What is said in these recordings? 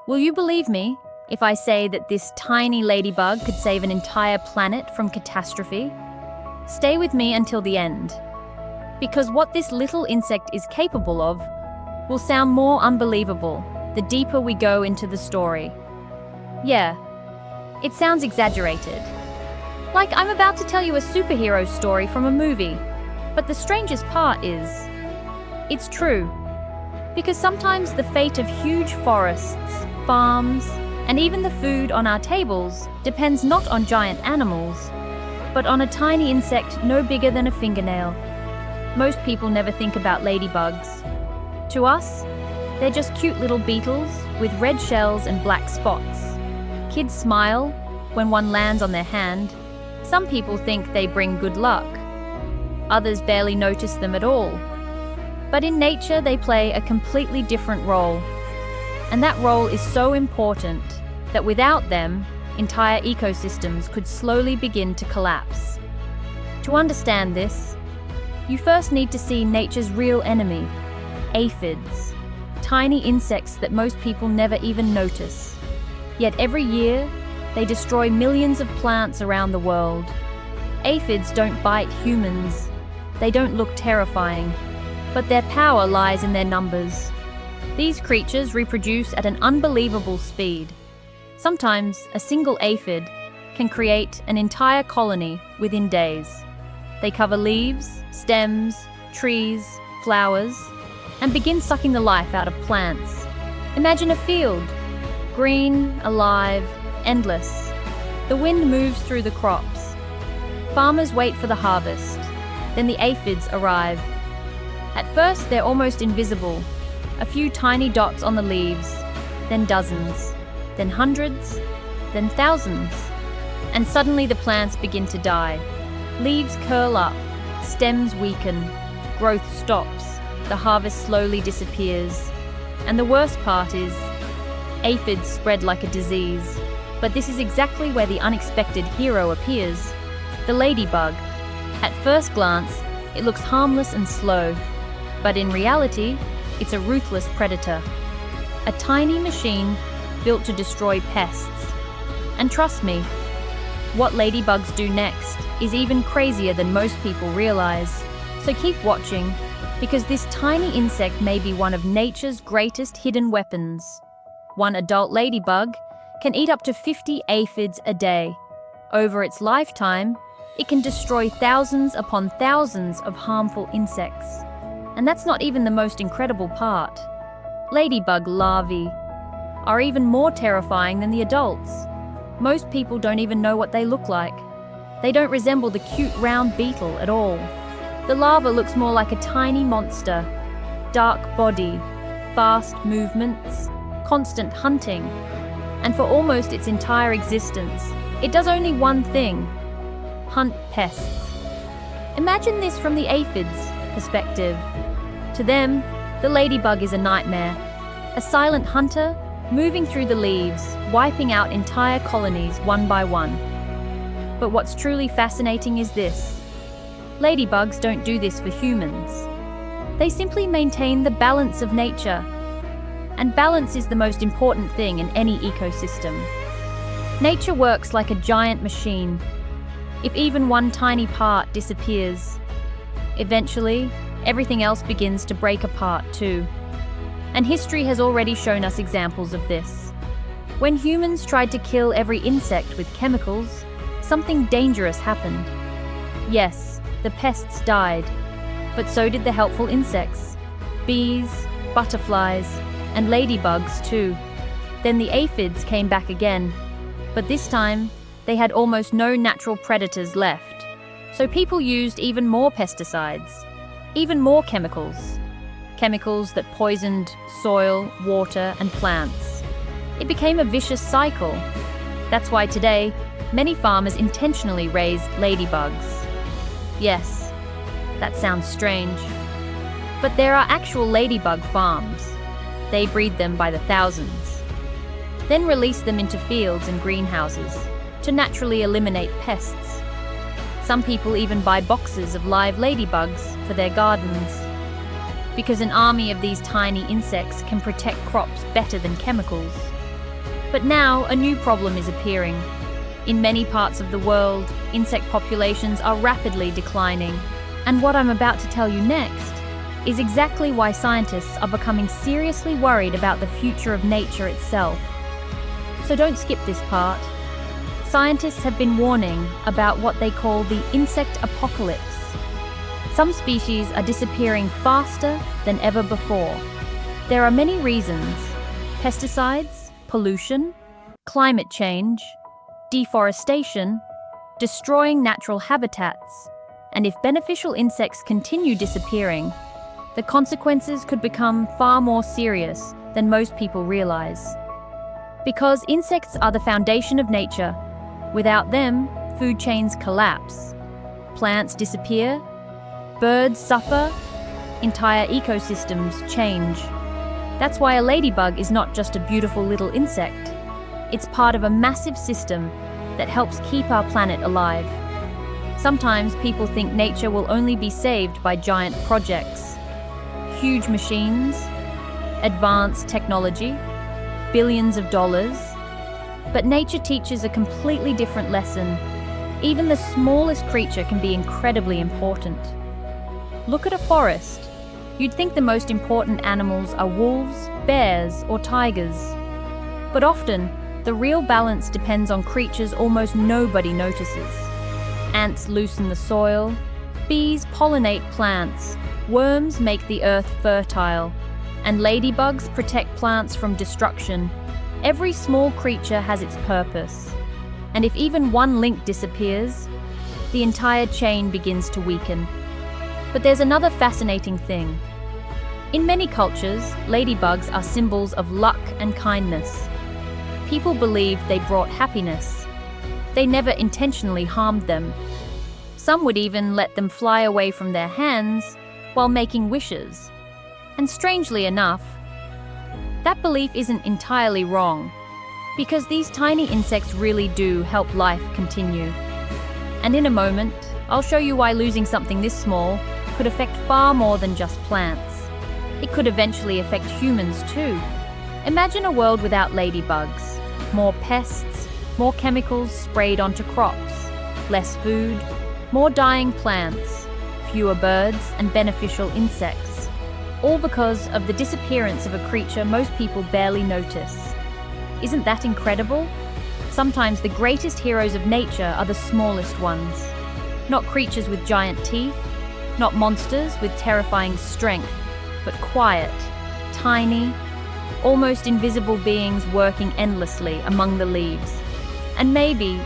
Will you believe me if I say that this tiny ladybug could save an entire planet from catastrophe? Stay with me until the end, because what this little insect is capable of will sound more unbelievable the deeper we go into the story. Yeah, it sounds exaggerated. Like I'm about to tell you a superhero story from a movie. But the strangest part is, it's true. Because sometimes the fate of huge forests, farms, and even the food on our tables depends not on giant animals, but on a tiny insect no bigger than a fingernail. Most people never think about ladybugs. To us, they're just cute little beetles with red shells and black spots. Kids smile when one lands on their hand. Some people think they bring good luck. Others barely notice them at all. But in nature, they play a completely different role. And that role is so important that without them, entire ecosystems could slowly begin to collapse. To understand this, you first need to see nature's real enemy, aphids, tiny insects that most people never even notice. Yet every year, they destroy millions of plants around the world. Aphids don't bite humans. They don't look terrifying, but their power lies in their numbers. These creatures reproduce at an unbelievable speed. Sometimes a single aphid can create an entire colony within days. They cover leaves, stems, trees, flowers, and begin sucking the life out of plants. Imagine a field, green, alive, endless. The wind moves through the crops. Farmers wait for the harvest. Then the aphids arrive. At first, they're almost invisible. A few tiny dots on the leaves, then dozens, then hundreds, then thousands. And suddenly the plants begin to die. Leaves curl up, stems weaken, growth stops, the harvest slowly disappears. And the worst part is, aphids spread like a disease. But this is exactly where the unexpected hero appears, the ladybug. At first glance, it looks harmless and slow, but in reality, it's a ruthless predator. A tiny machine built to destroy pests. And trust me, what ladybugs do next is even crazier than most people realize. So keep watching, because this tiny insect may be one of nature's greatest hidden weapons. One adult ladybug can eat up to 50 aphids a day. Over its lifetime, it can destroy thousands upon thousands of harmful insects. And that's not even the most incredible part. Ladybug larvae are even more terrifying than the adults. Most people don't even know what they look like. They don't resemble the cute round beetle at all. The larva looks more like a tiny monster. Dark body, fast movements, constant hunting. And for almost its entire existence, it does only one thing: hunt pests. Imagine this from the aphids' perspective. To them, the ladybug is a nightmare, a silent hunter moving through the leaves, wiping out entire colonies one by one. But what's truly fascinating is this: ladybugs don't do this for humans. They simply maintain the balance of nature. And balance is the most important thing in any ecosystem. Nature works like a giant machine. If even one tiny part disappears, eventually, everything else begins to break apart too. And history has already shown us examples of this. When humans tried to kill every insect with chemicals, something dangerous happened. Yes, the pests died, but so did the helpful insects. Bees, butterflies, and ladybugs too. Then the aphids came back again, but this time they had almost no natural predators left. So people used even more pesticides, even more chemicals. Chemicals that poisoned soil, water, and plants. It became a vicious cycle. That's why today, many farmers intentionally raise ladybugs. Yes, that sounds strange. But there are actual ladybug farms. They breed them by the thousands, then release them into fields and greenhouses to naturally eliminate pests. Some people even buy boxes of live ladybugs for their gardens, because an army of these tiny insects can protect crops better than chemicals. But now, a new problem is appearing. In many parts of the world, insect populations are rapidly declining. And what I'm about to tell you next is exactly why scientists are becoming seriously worried about the future of nature itself. So don't skip this part. Scientists have been warning about what they call the insect apocalypse. Some species are disappearing faster than ever before. There are many reasons: pesticides, pollution, climate change, deforestation, destroying natural habitats, and if beneficial insects continue disappearing, the consequences could become far more serious than most people realize. Because insects are the foundation of nature. Without them, food chains collapse, plants disappear, birds suffer, entire ecosystems change. That's why a ladybug is not just a beautiful little insect. It's part of a massive system that helps keep our planet alive. Sometimes people think nature will only be saved by giant projects, huge machines, advanced technology, billions of dollars. But nature teaches a completely different lesson. Even the smallest creature can be incredibly important. Look at a forest. You'd think the most important animals are wolves, bears, or tigers. But often, the real balance depends on creatures almost nobody notices. Ants loosen the soil, bees pollinate plants, worms make the earth fertile, and ladybugs protect plants from destruction. Every small creature has its purpose, and if even one link disappears, the entire chain begins to weaken. But there's another fascinating thing. In many cultures, ladybugs are symbols of luck and kindness. People believe they brought happiness. They never intentionally harmed them. Some would even let them fly away from their hands while making wishes. And strangely enough, that belief isn't entirely wrong, because these tiny insects really do help life continue. And in a moment, I'll show you why losing something this small could affect far more than just plants. It could eventually affect humans too. Imagine a world without ladybugs. More pests, more chemicals sprayed onto crops, less food, more dying plants, fewer birds and beneficial insects. All because of the disappearance of a creature most people barely notice. Isn't that incredible? Sometimes the greatest heroes of nature are the smallest ones. Not creatures with giant teeth, not monsters with terrifying strength, but quiet, tiny, almost invisible beings working endlessly among the leaves. And maybe,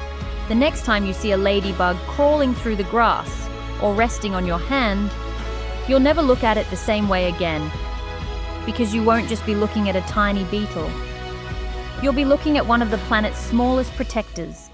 the next time you see a ladybug crawling through the grass or resting on your hand, you'll never look at it the same way again, because you won't just be looking at a tiny beetle. You'll be looking at one of the planet's smallest protectors,